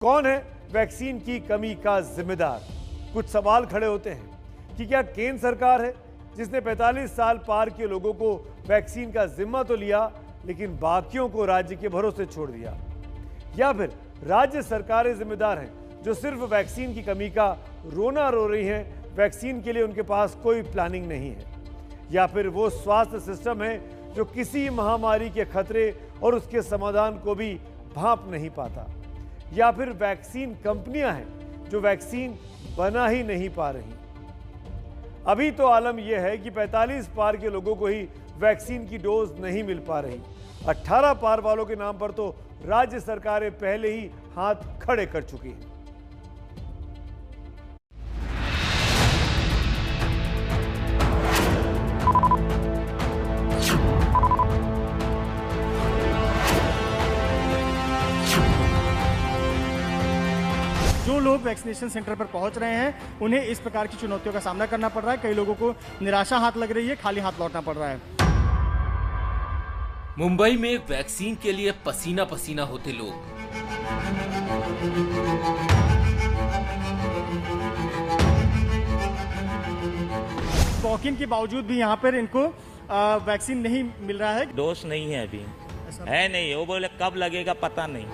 कौन है वैक्सीन की कमी का जिम्मेदार? कुछ सवाल खड़े होते हैं कि क्या केंद्र सरकार है जिसने 45 साल पार के लोगों को वैक्सीन का जिम्मा तो लिया लेकिन बाकियों को राज्य के भरोसे छोड़ दिया, या फिर राज्य सरकारें जिम्मेदार हैं जो सिर्फ वैक्सीन की कमी का रोना रो रही हैं, वैक्सीन के लिए उनके पास कोई प्लानिंग नहीं है, या फिर वो स्वास्थ्य सिस्टम है जो किसी महामारी के खतरे और उसके समाधान को भी भांप नहीं पाता, या फिर वैक्सीन कंपनियां हैं जो वैक्सीन बना ही नहीं पा रही। अभी तो आलम यह है कि 45 पार के लोगों को ही वैक्सीन की डोज नहीं मिल पा रही। 18 पार वालों के नाम पर तो राज्य सरकारें पहले ही हाथ खड़े कर चुकी हैं। जो लोग वैक्सीनेशन सेंटर पर पहुंच रहे हैं उन्हें इस प्रकार की चुनौतियों का सामना करना पड़ रहा है। कई लोगों को निराशा हाथ लग रही है, खाली हाथ लौटना पड़ रहा है। मुंबई में वैक्सीन के लिए पसीना पसीना होते लोग। वॉक-इन के बावजूद भी यहाँ पर इनको वैक्सीन नहीं मिल रहा है। डोज नहीं है अभी, है नहीं, वो बोले कब लगेगा पता नहीं।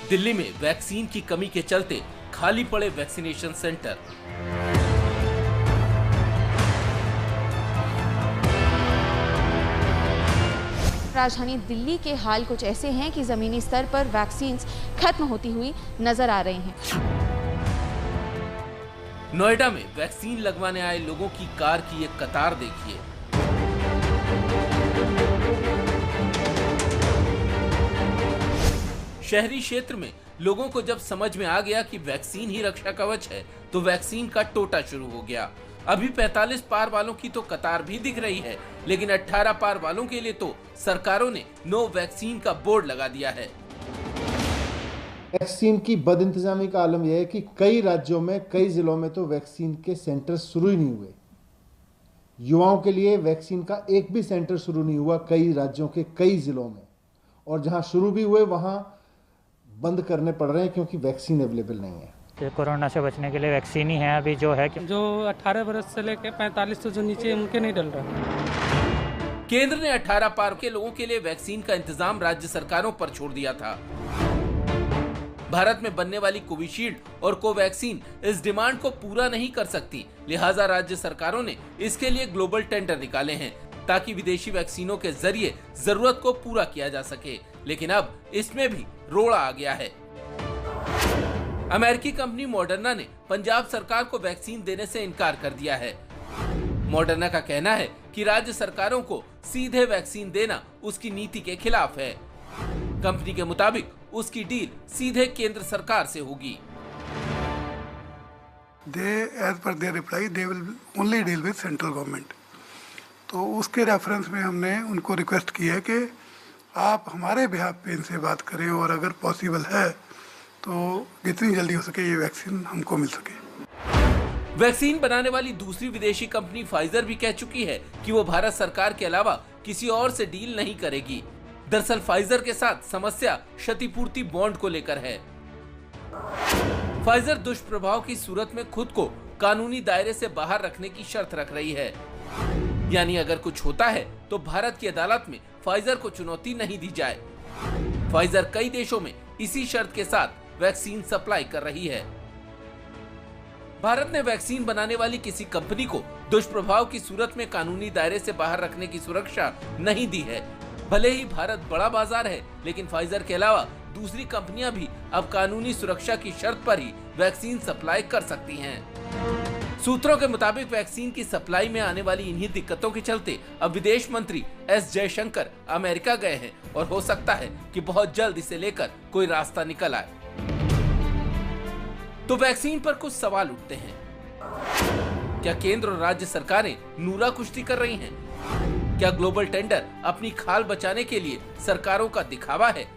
दिल्ली में वैक्सीन की कमी के चलते खाली पड़े वैक्सीनेशन सेंटर। राजधानी दिल्ली के हाल कुछ ऐसे हैं कि जमीनी स्तर पर वैक्सीन खत्म होती हुई नजर आ रही हैं। नोएडा में वैक्सीन लगवाने आए लोगों की कार की एक कतार देखिए। शहरी क्षेत्र में लोगों को जब समझ में आ गया कि वैक्सीन ही रक्षा कवच है तो वैक्सीन का टोटा शुरू हो गया। अभी 45 पार वालों की तो कतार भी दिख रही है, लेकिन 18 पार वालों के लिए तो सरकारों ने नो वैक्सीन का बोर्ड लगा दिया है। वैक्सीन की बदइंतजामी का आलम यह है कि कई राज्यों में, कई जिलों में तो वैक्सीन के सेंटर शुरू ही नहीं हुए। युवाओं के लिए वैक्सीन का एक भी सेंटर शुरू नहीं हुआ कई राज्यों के कई जिलों में, और जहां शुरू भी हुए वहां बंद करने पड़ रहे हैं क्योंकि वैक्सीन अवेलेबल नहीं है। कोरोना से बचने के लिए वैक्सीन ही है अभी जो है कि जो 18 वर्ष से लेकर 45 से जो नीचे उनके नहीं डल रहा। केंद्र ने 18 पार के लोगों के लिए वैक्सीन का इंतजाम राज्य सरकारों पर छोड़ दिया था। भारत में बनने वाली कोविशील्ड और कोवैक्सीन इस डिमांड को पूरा नहीं कर सकती, लिहाजा राज्य सरकारों ने इसके लिए ग्लोबल टेंडर निकाले हैं ताकि विदेशी वैक्सीनों के जरिए जरूरत को पूरा किया जा सके। लेकिन अब इसमें भी रोड़ा आ गया है। अमेरिकी कंपनी मॉडर्ना ने पंजाब सरकार को वैक्सीन देने से इनकार कर दिया है। मॉडर्ना का कहना है कि राज्य सरकारों को सीधे वैक्सीन देना उसकी नीति के खिलाफ है। कंपनी के मुताबिक उसकी डील सीधे केंद्र सरकार से होगी। As per their reply, they will only deal with central government. तो उसके रेफरेंस में हमने उनको रिक्वेस्ट की है कि आप हमारे बिहाफ पे इनसे बात करें और अगर पॉसिबल है तो जितनी जल्दी हो सके ये वैक्सीन हमको मिल सके। वैक्सीन बनाने वाली दूसरी विदेशी कंपनी फाइजर भी कह चुकी है कि वो भारत सरकार के अलावा किसी और से डील नहीं करेगी। दरअसल फाइजर के साथ समस्या क्षतिपूर्ति बॉन्ड को लेकर है। फाइजर दुष्प्रभाव की सूरत में खुद को कानूनी दायरे से बाहर रखने की शर्त रख रही है, यानी अगर कुछ होता है तो भारत की अदालत में फाइजर को चुनौती नहीं दी जाए। फाइजर कई देशों में इसी शर्त के साथ वैक्सीन सप्लाई कर रही है। भारत ने वैक्सीन बनाने वाली किसी कंपनी को दुष्प्रभाव की सूरत में कानूनी दायरे से बाहर रखने की सुरक्षा नहीं दी है। भले ही भारत बड़ा बाजार है, लेकिन फाइजर के अलावा दूसरी कंपनियां भी अब कानूनी सुरक्षा की शर्त पर ही वैक्सीन सप्लाई कर सकती हैं। सूत्रों के मुताबिक वैक्सीन की सप्लाई में आने वाली इन्हीं दिक्कतों के चलते अब विदेश मंत्री एस जयशंकर अमेरिका गए हैं और हो सकता है कि बहुत जल्द इसे लेकर कोई रास्ता निकल आए। तो वैक्सीन पर कुछ सवाल उठते हैं। क्या केंद्र और राज्य सरकारें नूरा कुश्ती कर रही हैं? क्या ग्लोबल टेंडर अपनी खाल बचाने के लिए सरकारों का दिखावा है?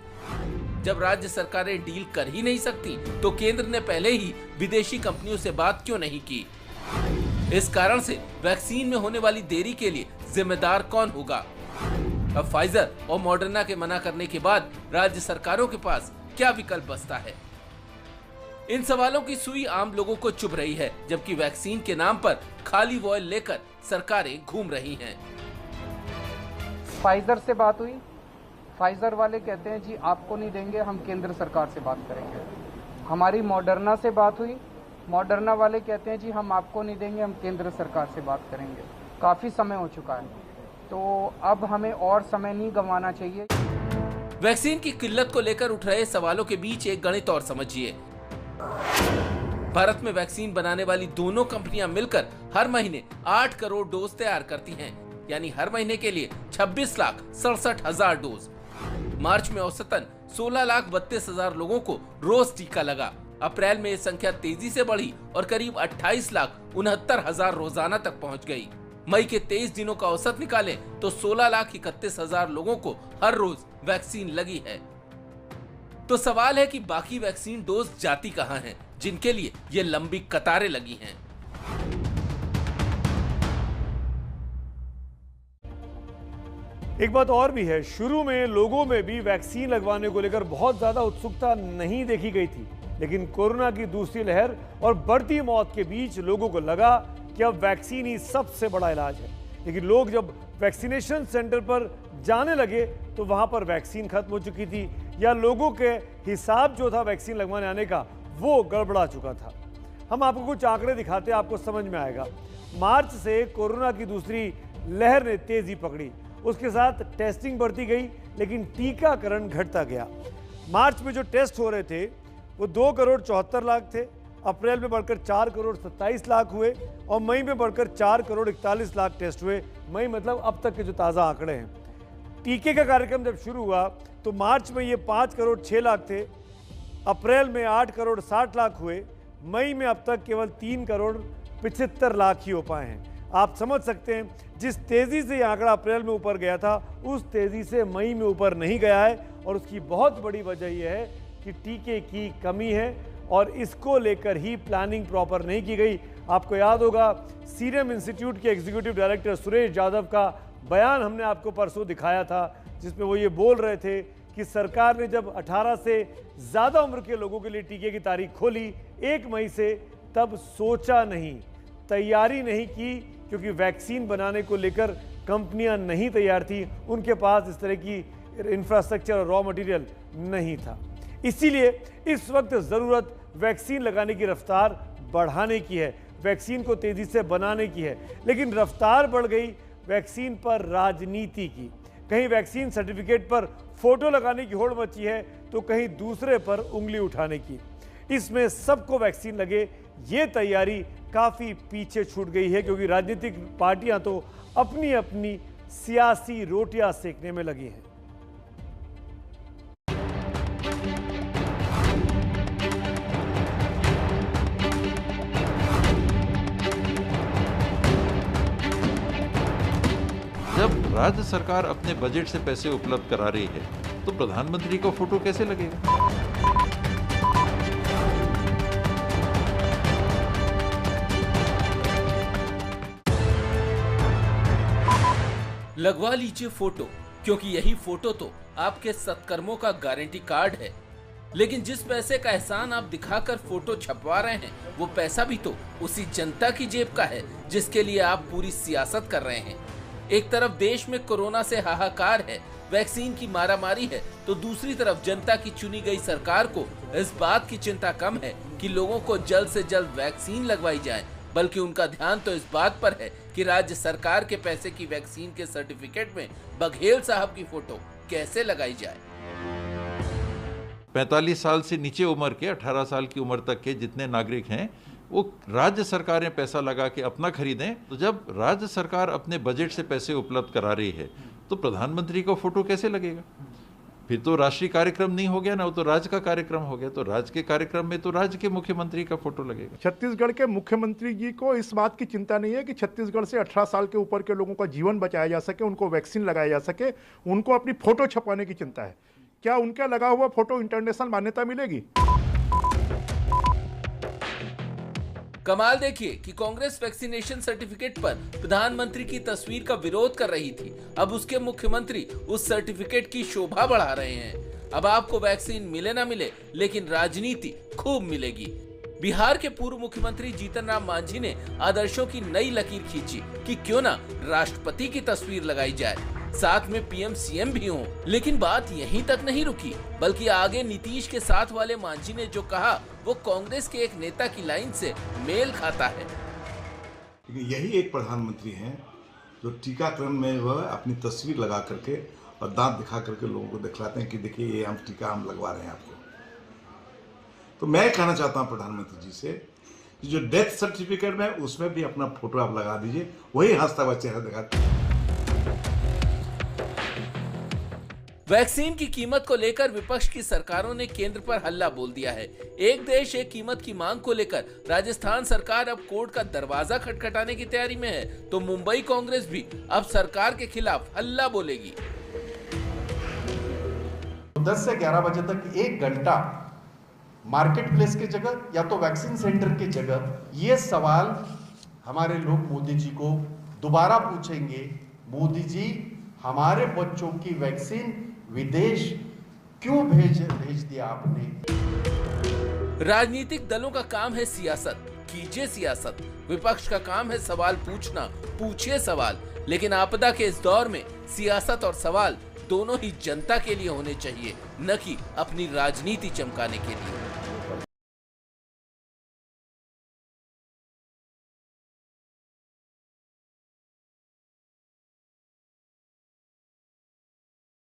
जब राज्य सरकारें डील कर ही नहीं सकती तो केंद्र ने पहले ही विदेशी कंपनियों से बात क्यों नहीं की? इस कारण से वैक्सीन में होने वाली देरी के लिए जिम्मेदार कौन होगा? अब फाइजर और मॉडर्ना के मना करने के बाद राज्य सरकारों के पास क्या विकल्प बचता है? इन सवालों की सुई आम लोगों को चुभ रही है, जबकि वैक्सीन के नाम पर खाली वॉयल लेकर सरकारें घूम रही हैं। फाइजर से बात हुई, फाइजर वाले कहते हैं जी आपको नहीं देंगे, हम केंद्र सरकार से बात करेंगे। हमारी मॉडर्ना से बात हुई, मॉडर्ना वाले कहते हैं जी हम आपको नहीं देंगे, हम केंद्र सरकार से बात करेंगे। काफी समय हो चुका है, तो अब हमें और समय नहीं गंवाना चाहिए। वैक्सीन की किल्लत को लेकर उठ रहे सवालों के बीच एक गणित और समझिए। भारत में वैक्सीन बनाने वाली दोनों कंपनियां मिलकर हर महीने 8 करोड़ डोज तैयार करती हैं, यानी हर महीने के लिए 26,67,000 डोज। मार्च में औसतन 16,32,000 लोगों को रोज टीका लगा। अप्रैल में ये संख्या तेजी से बढ़ी और करीब 28,69,000 रोजाना तक पहुंच गई। मई के 23 दिनों का औसत निकालें तो 16,31,000 लोगों को हर रोज वैक्सीन लगी है। तो सवाल है कि बाकी वैक्सीन डोज जाती कहां हैं, जिनके लिए ये लंबी कतारें लगी हैं। एक बात और भी है, शुरू में लोगों में भी वैक्सीन लगवाने को लेकर बहुत ज्यादा उत्सुकता नहीं देखी गई थी, लेकिन कोरोना की दूसरी लहर और बढ़ती मौत के बीच लोगों को लगा कि अब वैक्सीन ही सबसे बड़ा इलाज है। लेकिन लोग जब वैक्सीनेशन सेंटर पर जाने लगे तो वहां पर वैक्सीन खत्म हो चुकी थी, या लोगों के हिसाब जो था वैक्सीन लगवाने आने का वो गड़बड़ा चुका था। हम आपको कुछ आंकड़े दिखाते हैं, आपको समझ में आएगा। मार्च से कोरोना की दूसरी लहर ने तेजी पकड़ी, उसके साथ टेस्टिंग बढ़ती गई, लेकिन टीकाकरण घटता गया। मार्च में जो टेस्ट हो रहे थे वो 2 करोड़ 74 लाख थे, अप्रैल में बढ़कर 4 करोड़ 27 लाख हुए और मई में बढ़कर 4 करोड़ 41 लाख टेस्ट हुए। मई मतलब अब तक के जो ताज़ा आंकड़े हैं। टीके का कार्यक्रम जब शुरू हुआ तो मार्च में ये 5 करोड़ 6 लाख थे, अप्रैल में 8 करोड़ 60 लाख हुए, मई में अब तक केवल 3 करोड़ 75 लाख ही हो पाए हैं। आप समझ सकते हैं जिस तेज़ी से ये आंकड़ा अप्रैल में ऊपर गया था, उस तेज़ी से मई में ऊपर नहीं गया है, और उसकी बहुत बड़ी वजह यह है कि टीके की कमी है और इसको लेकर ही प्लानिंग प्रॉपर नहीं की गई। आपको याद होगा सीरम इंस्टीट्यूट के एग्जीक्यूटिव डायरेक्टर सुरेश यादव का बयान हमने आपको परसों दिखाया था, जिसमें वो ये बोल रहे थे कि सरकार ने जब 18 से ज़्यादा उम्र के लोगों के लिए टीके की तारीख खोली 1 मई से, तब सोचा नहीं, तैयारी नहीं की, क्योंकि वैक्सीन बनाने को लेकर कंपनियां नहीं तैयार थी, उनके पास इस तरह की इंफ्रास्ट्रक्चर और रॉ मटेरियल नहीं था। इसीलिए इस वक्त ज़रूरत वैक्सीन लगाने की रफ्तार बढ़ाने की है, वैक्सीन को तेज़ी से बनाने की है। लेकिन रफ्तार बढ़ गई वैक्सीन पर राजनीति की। कहीं वैक्सीन सर्टिफिकेट पर फोटो लगाने की होड़ मची है तो कहीं दूसरे पर उंगली उठाने की। इसमें सबको वैक्सीन लगे, ये तैयारी काफ़ी पीछे छूट गई है, क्योंकि राजनीतिक पार्टियां तो अपनी अपनी सियासी रोटियां सेकने में लगी हैं। जब राज्य सरकार अपने बजट से पैसे उपलब्ध करा रही है तो प्रधानमंत्री को फोटो कैसे लगेगा? लगवा लीजिए फोटो, क्योंकि यही फोटो तो आपके सत्कर्मों का गारंटी कार्ड है। लेकिन जिस पैसे का एहसान आप दिखाकर फोटो छपवा रहे हैं, वो पैसा भी तो उसी जनता की जेब का है जिसके लिए आप पूरी सियासत कर रहे हैं। एक तरफ देश में कोरोना से हाहाकार है, वैक्सीन की मारामारी है, तो दूसरी तरफ जनता की चुनी गई सरकार को इस बात की चिंता कम है कि लोगों को जल्द से जल्द वैक्सीन लगवाई जाए, बल्कि उनका ध्यान तो इस बात पर है कि राज्य सरकार के पैसे की वैक्सीन के सर्टिफिकेट में बघेल साहब की फोटो कैसे लगाई जाए। 45 साल से नीचे उम्र के 18 साल की उम्र तक के जितने नागरिक हैं वो राज्य सरकारें पैसा लगा के अपना खरीदें। तो जब राज्य सरकार अपने बजट से पैसे उपलब्ध करा रही है तो प्रधानमंत्री को फोटो कैसे लगेगा? फिर तो राष्ट्रीय कार्यक्रम नहीं हो गया ना, वो तो राज्य का कार्यक्रम हो गया। तो राज्य के कार्यक्रम में तो राज्य के मुख्यमंत्री का फोटो लगेगा। छत्तीसगढ़ के मुख्यमंत्री जी को इस बात की चिंता नहीं है कि छत्तीसगढ़ से 18 साल के ऊपर के लोगों का जीवन बचाया जा सके, उनको वैक्सीन लगाया जा सके, उनको अपनी फोटो छपवाने की चिंता है। क्या उनका लगा हुआ फोटो इंटरनेशनल मान्यता मिलेगी? कमाल देखिए कि कांग्रेस वैक्सीनेशन सर्टिफिकेट पर प्रधानमंत्री की तस्वीर का विरोध कर रही थी, अब उसके मुख्यमंत्री उस सर्टिफिकेट की शोभा बढ़ा रहे हैं। अब आपको वैक्सीन मिले ना मिले, लेकिन राजनीति खूब मिलेगी। बिहार के पूर्व मुख्यमंत्री जीतन राम मांझी ने आदर्शों की नई लकीर खींची कि क्यों ना राष्ट्रपति की तस्वीर लगाई जाए, साथ में पीएम सीएम भी हों। लेकिन बात यहीं तक नहीं रुकी, बल्कि आगे नीतीश के साथ वाले मांझी ने जो कहा वो कांग्रेस के एक नेता की लाइन से मेल खाता है। यही एक प्रधानमंत्री हैं जो टीकाकरण में वह अपनी तस्वीर लगा करके और दांत दिखा करके लोगों को दिखलाते हैं कि देखिए ये हम टीका हम लगवा रहे हैं आपको। तो मैं कहना चाहता हूं प्रधानमंत्री जी से कि जो डेथ सर्टिफिकेट में उसमें भी अपना फोटो आप लगा दीजिए, वही हंसता हुआ चेहरा दिखाते हैं। वैक्सीन की कीमत को लेकर विपक्ष की सरकारों ने केंद्र पर हल्ला बोल दिया है। एक देश एक कीमत की मांग को लेकर राजस्थान सरकार अब कोर्ट का दरवाजा खटखटाने की तैयारी में है, तो मुंबई कांग्रेस भी अब सरकार के खिलाफ हल्ला बोलेगी। 10 से 11 बजे तक 1 घंटा मार्केट प्लेस की जगह या तो वैक्सीन सेंटर की जगह ये सवाल हमारे लोग मोदी जी को दोबारा पूछेंगे, मोदी जी हमारे बच्चों की वैक्सीन विदेश क्यों भेज दिया आपने। राजनीतिक दलों का काम है सियासत, कीजिए सियासत। विपक्ष का काम है सवाल पूछना, पूछिए सवाल। लेकिन आपदा के इस दौर में सियासत और सवाल दोनों ही जनता के लिए होने चाहिए, न कि अपनी राजनीति चमकाने के लिए।